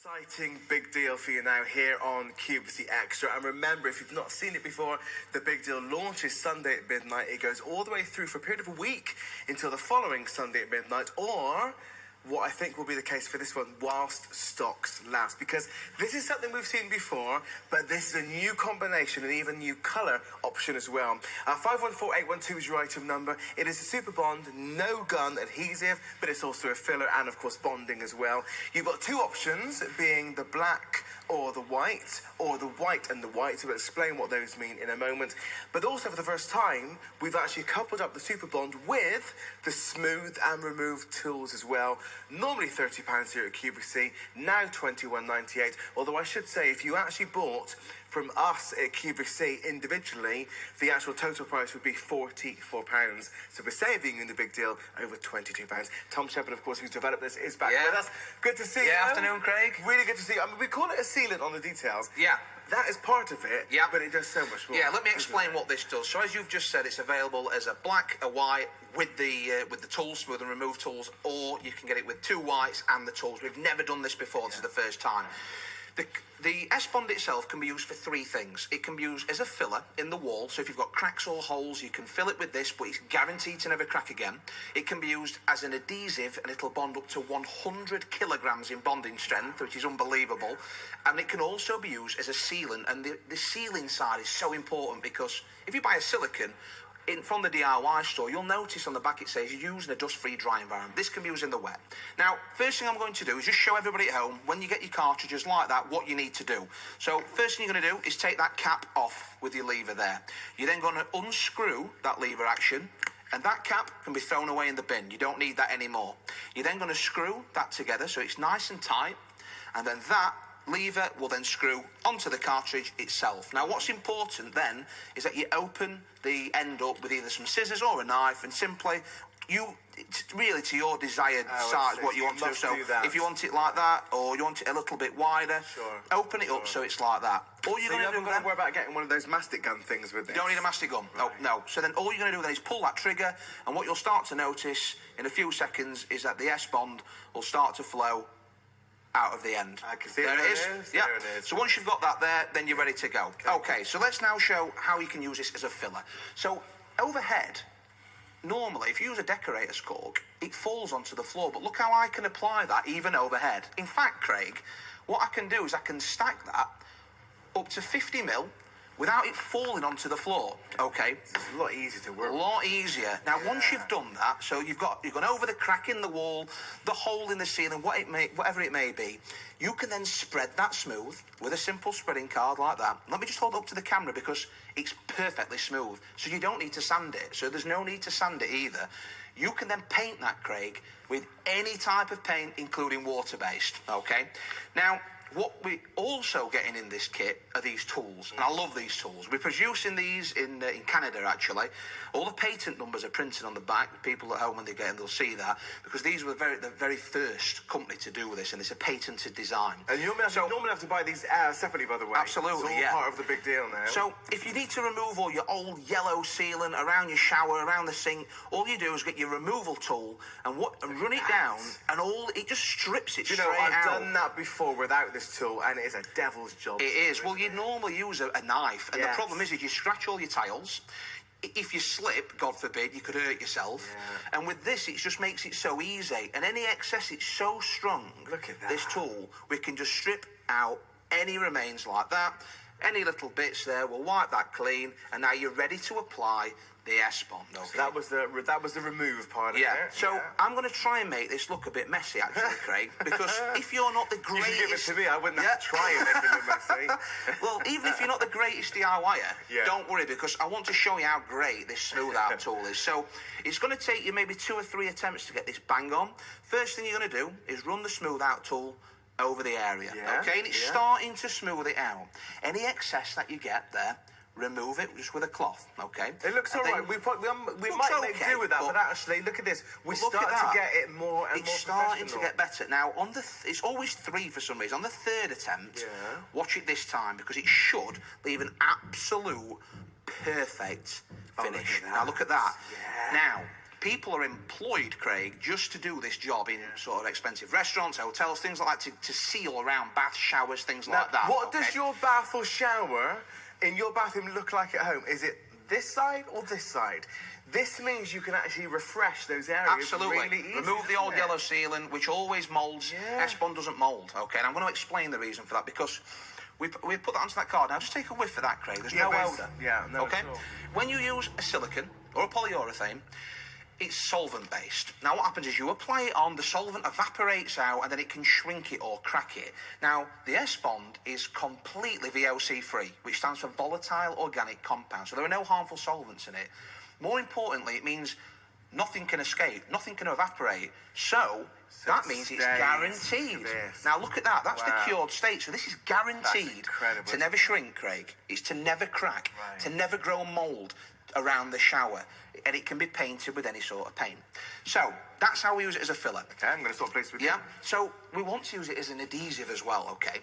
Exciting big deal for you now here on QVC Extra. And remember, if you've not seen it before, the big deal launches Sunday at midnight. It goes all the way through for a period of a week until the following Sunday at midnight, or what I think will be the case for this one, whilst stocks last. Because this is something we've seen before, but this is a new combination and even new colour option as well. 514812 is your item number. It is a super bond, no gun adhesive, but it's also a filler and of course bonding as well. You've got two options, being the black or the white and the white. So we'll explain what those mean in a moment. But also for the first time, we've actually coupled up the super bond with the smooth and remove tools as well. Normally £30 here at QVC, now £21.98. Although I should say, if you actually bought from us at QVC individually, the actual total price would be £44. So we're saving in the big deal over £22. Tom Shepherd, of course, who's developed this, is back with us. Good to see you. Yeah, afternoon, Craig. Really good to see you. I mean, we call it a sealant on the details. Yeah. That is part of it, yeah, but it does so much more. Yeah, let me explain what this does. So as you've just said, it's available as a black, a white, with the tools, smooth and remove tools, or you can get it with two whites and the tools. We've never done this before. This is the first time. The S-Bond itself can be used for three things. It can be used as a filler in the wall, so if you've got cracks or holes, you can fill it with this, but it's guaranteed to never crack again. It can be used as an adhesive, and it'll bond up to 100 kilograms in bonding strength, which is unbelievable. And it can also be used as a sealant, and the sealing side is so important because if you buy a silicone, from the DIY store, you'll notice on the back it says you're using a dust-free dry environment. This can be used in the wet. Now, first thing I'm going to do is just show everybody at home, when you get your cartridges like that, what you need to do. So, first thing you're going to do is take that cap off with your lever there. You're then going to unscrew that lever action, and that cap can be thrown away in the bin. You don't need that anymore. You're then going to screw that together so it's nice and tight, and then that lever will then screw onto the cartridge itself. Now, what's important then is that you open the end up with either some scissors or a knife, and simply it's really to your desired size what you want to do. So if you want it like that, or you want it a little bit wider, open it up so it's like that. All you're going to do then, worry about getting one of those mastic gun things with this. You don't need a mastic gun. Right. No. So then all you're going to do then is pull that trigger, and what you'll start to notice in a few seconds is that the S-Bond will start to flow out of the end. I can see there it is. Yeah. There it is. So once you've got that there, then you're ready to go. Okay, so let's now show how you can use this as a filler. So overhead, normally, if you use a decorator's cork, it falls onto the floor, but look how I can apply that even overhead. In fact, Craig, what I can do is I can stack that up to 50 mil without it falling onto the floor, okay? It's a lot easier to work. A lot easier. Now, once you've done that, so you've gone over the crack in the wall, the hole in the ceiling, whatever it may be, you can then spread that smooth with a simple spreading card like that. Let me just hold it up to the camera because it's perfectly smooth, so you don't need to sand it. So there's no need to sand it either. You can then paint that, Craig, with any type of paint, including water-based, okay? Now, what we're also getting in this kit are these tools, and I love these tools. We're producing these in Canada, actually. All the patent numbers are printed on the back. People at home, when they get them, they'll see that, because these were the very first company to do this, and it's a patented design. And you normally have to buy these separately, by the way. Absolutely, it's all part of the big deal now. So if you need to remove all your old yellow sealant around your shower, around the sink, all you do is get your removal tool and run it down, and it just strips it straight out. I've done that before without this tool, and it is a devil's job. It is. Well, you'd normally use a knife, and the problem is you scratch all your tiles. If you slip, God forbid, you could hurt yourself. Yeah. And with this, it just makes it so easy. And any excess, it's so strong. Look at that. This tool, we can just strip out any remains like that. Any little bits there, we'll wipe that clean, and now you're ready to apply the S-Bond. Okay? So that was the remove part of it. So I'm going to try and make this look a bit messy, actually, Craig, because if you're not the greatest... You should give it to me. I wouldn't have to try and make it look messy. Well, even if you're not the greatest DIYer, don't worry, because I want to show you how great this smooth out tool is. So it's going to take you maybe 2 or 3 attempts to get this bang on. First thing you're going to do is run the smooth out tool over the area, okay? And it's starting to smooth it out. Any excess that you get there, remove it just with a cloth, okay? It looks all right. We might make do with that, but actually, look at this. We start to get it more and more professional. It's starting to get better. Now, it's always 3 for some reason. On the 3rd attempt, watch it this time, because it should leave an absolute perfect finish. Now, look at that. Yeah. Now, People are employed, Craig, just to do this job in sort of expensive restaurants, hotels, things like that, to seal around bath showers, things like that. What does your bath or shower in your bathroom look like at home? Is it this side or this side? This means you can actually refresh those areas. Absolutely. Really easy, remove the old yellow sealing, which always moulds. Yeah. S-Bond doesn't mould, okay? And I'm going to explain the reason for that, because we put that onto that card. Now, just take a whiff of that, Craig. There's no odour. Yeah, no. Okay? When you use a silicone or a polyurethane, it's solvent-based. Now, what happens is you apply it on, the solvent evaporates out, and then it can shrink it or crack it. Now, the S-Bond is completely VOC-free, which stands for volatile organic compound. So there are no harmful solvents in it. More importantly, it means nothing can escape, nothing can evaporate. So that means it's guaranteed. Now, look at that. That's the cured state. So this is guaranteed to never shrink, Craig. It's to never crack, to never grow mould around the shower, and it can be painted with any sort of paint. So that's how we use it as a filler. Okay, I'm going to swap places with you. Yeah, so we want to use it as an adhesive as well, okay?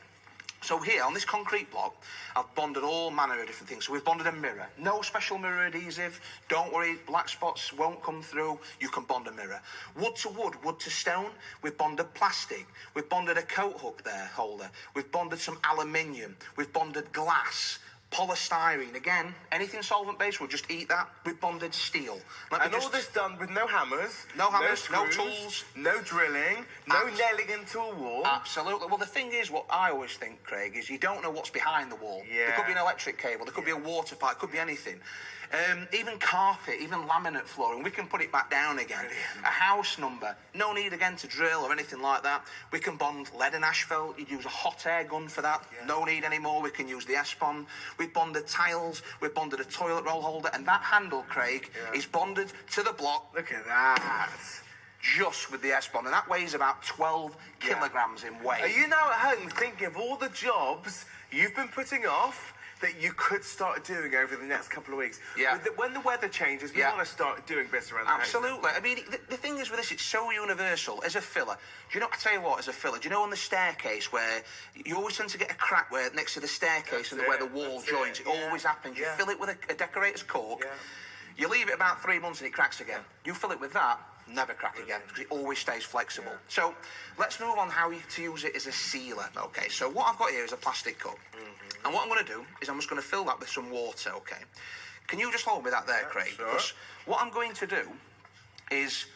So here, on this concrete block, I've bonded all manner of different things. So we've bonded a mirror. No special mirror adhesive. Don't worry, black spots won't come through. You can bond a mirror. Wood to wood, wood to stone. We've bonded plastic. We've bonded a coat hook there, holder. We've bonded some aluminium. We've bonded glass. Polystyrene, again, anything solvent-based, we'll just eat that. We've bonded steel. And all this done with no hammers, no screws, tools, no drilling, no nailing into a wall. Absolutely. Well, the thing is, what I always think, Craig, is you don't know what's behind the wall. Yeah. There could be an electric cable, there could be a water pipe, could be anything. Even carpet, even laminate flooring, we can put it back down again. Brilliant. A house number, no need again to drill or anything like that. We can bond lead and asphalt. You'd use a hot air gun for that. Yeah. No need anymore. We can use the S-Bond. We've bonded tiles. We've bonded a toilet roll holder, and that handle, Craig, is bonded to the block. Look at that. Just with the S-Bond, and that weighs about 12 kilograms in weight. Are you now at home thinking of all the jobs you've been putting off that you could start doing over the next couple of weeks? Yeah. When the weather changes, we want to start doing bits around the house. Absolutely. I mean, the thing is with this, it's so universal. As a filler, do you know, I tell you what, as a filler, do you know on the staircase where you always tend to get a crack where next to the staircase where the wall joins, it always happens. You fill it with a decorator's cork, you leave it about 3 months and it cracks again. You fill it with that, never crack again, because it always stays flexible. So let's move on how to use it as a sealer. Okay, so what I've got here is a plastic cup. And what I'm going to do is I'm just going to fill that with some water, okay? Can you just hold me that there, Craig? Sure. Because what I'm going to do is,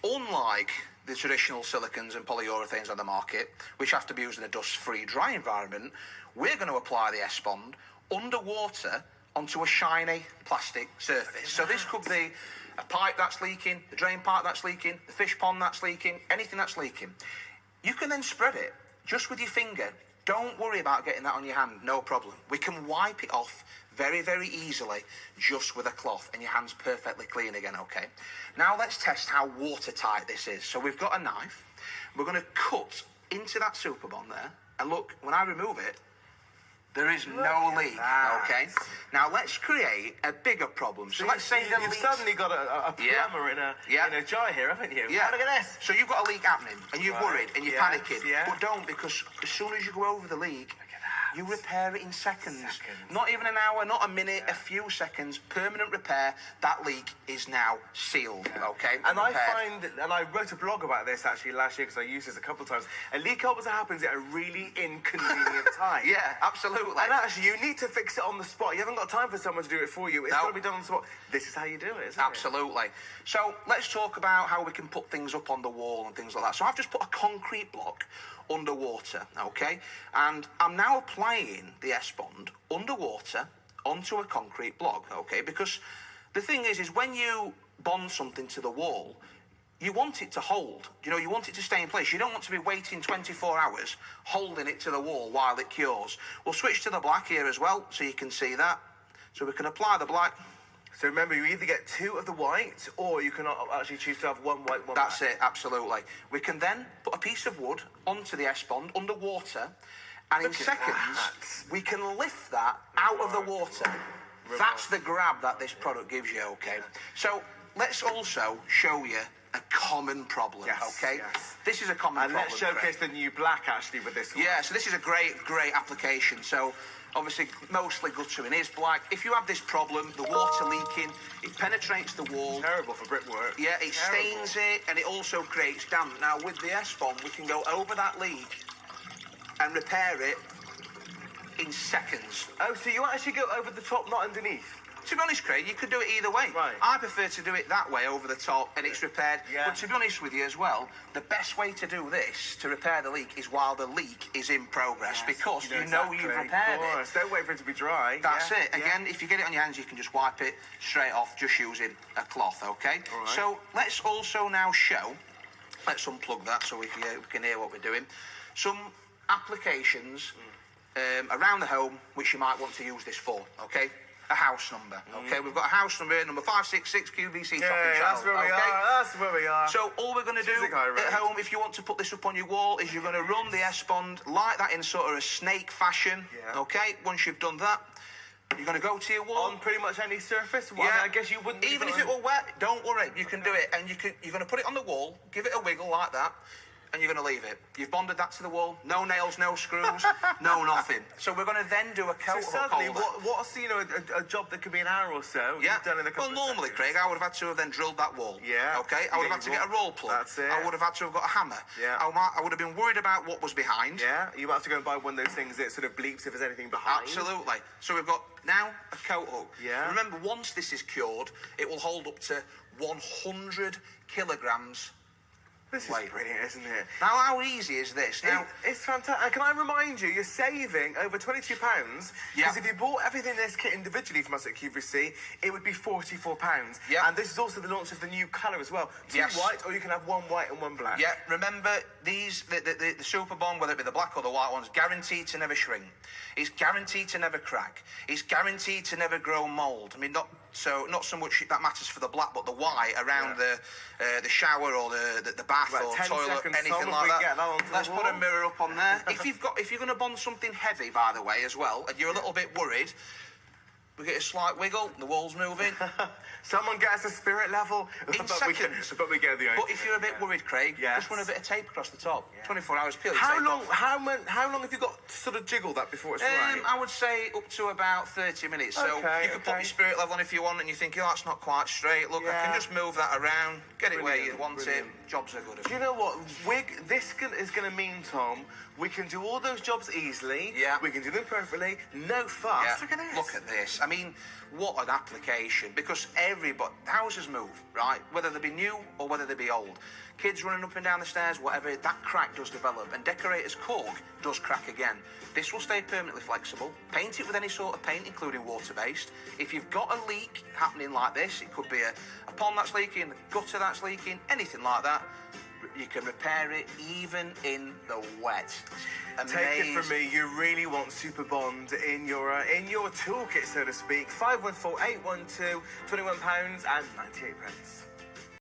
unlike the traditional silicones and polyurethanes on the market, which have to be used in a dust-free, dry environment, we're going to apply the S-Bond underwater onto a shiny plastic surface. So this could be a pipe that's leaking, the drain pipe that's leaking, the fish pond that's leaking, anything that's leaking. You can then spread it just with your finger. Don't worry about getting that on your hand, no problem. We can wipe it off very, very easily just with a cloth, and your hand's perfectly clean again, okay? Now let's test how watertight this is. So we've got a knife. We're going to cut into that super bond there, and look, when I remove it, there is no leak, okay? Now let's create a bigger problem. So let's say you've suddenly got a plumber in a jar here, haven't you? Yeah. Look at this. So you've got a leak happening, and you're worried, and you're panicking. But don't, because as soon as you go over the leak, you repair it in seconds. Not even an hour, not a minute, a few seconds. Permanent repair. That leak is now sealed, okay? And I find, and I wrote a blog about this actually last year because I used this a couple of times. A leak always happens at a really inconvenient time. Yeah, absolutely. And actually, you need to fix it on the spot. You haven't got time for someone to do it for you. It's got to be done on the spot. This is how you do it, isn't it? Absolutely. So let's talk about how we can put things up on the wall and things like that. So I've just put a concrete block underwater, okay? And I'm now applying the S-Bond underwater onto a concrete block, okay? Because the thing is when you bond something to the wall, you want it to hold. You know, you want it to stay in place. You don't want to be waiting 24 hours holding it to the wall while it cures. We'll switch to the black here as well, so you can see that. So we can apply the black. So remember, you either get 2 of the white, or you can actually choose to have 1 white, 1 black. That's it, absolutely. We can then put a piece of wood onto the S-Bond underwater, and in seconds, we can lift that out of the water. That's the grab that this product gives you, okay? So let's also show you a common problem, okay? This is a common problem. And let's showcase the new black, actually, with this one. Yeah, so this is a great application. So Obviously, mostly guttering is black. If you have this problem, the water leaking, it penetrates the wall. Terrible for brickwork. Yeah, it stains it, and it also creates damp. Now, with the S-Bond, we can go over that leak and repair it in seconds. Oh, so you actually go over the top, not underneath? To be honest, Craig, you could do it either way. Right. I prefer to do it that way, over the top, and it's repaired. Yeah. But to be honest with you as well, the best way to do this, to repair the leak, is while the leak is in progress, because you know exactly. you've repaired Of course. it. Don't wait for it to be dry. That's Yeah, it. Again, if you get it on your hands, you can just wipe it straight off, just using a cloth, okay? All right. So let's also now show, let's unplug that so we can hear what we're doing, some applications around the home which you might want to use this for, okay? A house number, okay? We've got a house number here, number 566 QVC shopping channel. That's where we are. That's where we are. So all we're going to do at home, if you want to put this up on your wall, is you're going to run the S-Bond like that in sort of a snake fashion, okay? Once you've done that, you're going to go to your wall. On pretty much any surface? Well, Yeah. I mean, I guess you wouldn't... Even if it were wet, don't worry, you can do it. And you're going to put it on the wall, give it a wiggle like that, and you're going to leave it. You've bonded that to the wall, no nails, no screws, no nothing. So we're going to then do a coat So hook sadly, holder. what's, you know, a job that could be an hour or so, Yeah. you've done in a couple well, of normally, seconds. Craig, I would have had to have then drilled that wall. Yeah. Okay. I would have had to get a roll plug. That's it. I would have had to have got a hammer. Yeah. I would have been worried about what was behind. Yeah, you might have to go and buy one of those things that sort of bleeps if there's anything behind. Absolutely. So we've got now a coat hook. Yeah. Remember, once this is cured, it will hold up to 100 kilograms. This Wait. is brilliant, isn't it? Now, how easy is this? Now, It's fantastic. And can I remind you, you're saving over £22. Yeah. Because if you bought everything in this kit individually from us at QVC, it would be £44. Yeah. And this is also the launch of the new colour as well. Two Yes. white, or you can have one white and one black. yeah, remember these, the Super Bond, whether it be the black or the white ones, guaranteed to never shrink. It's guaranteed to never crack. It's guaranteed to never grow mould. I mean, not so much that matters for the black, but the white around the shower or the bath Right, or 10 toilet, seconds, anything Tom, if like we that. get that onto the Let's put a wall. mirror up on there. if you're going to bond something heavy, by the way, as well, and you're a little bit worried, we get a slight wiggle, the wall's moving. Someone get us a spirit level. In seconds. But we get the idea. But if you're a bit worried, Craig, Yes. just run a bit of tape across the top. 24 hours purely How tape long? off. How long have you got to sort of jiggle that before it's right? I would say up to about 30 minutes. So Okay, you can put okay. your spirit level on if you want, and you think, oh, that's not quite straight. Look, I Yeah. can just move that around, get it where you Brilliant, want brilliant. it. Jobs are good. Do you know what? This is going to mean, Tom, we can do all those jobs easily. Yeah. We can do them perfectly. No fuss. Yeah. Look at this. Look at this. I mean, what an application. Because houses move, right? Whether they be new or whether they be old. Kids running up and down the stairs, whatever, that crack does develop. And decorator's cork does crack again. This will stay permanently flexible. Paint it with any sort of paint, including water-based. If you've got a leak happening like this, it could be a pond that's leaking, a gutter that's leaking, anything like that, you can repair it even in the wet. Take it from me, you really want Super Bond in your toolkit, so to speak. 514 812 £21 and 98 pence.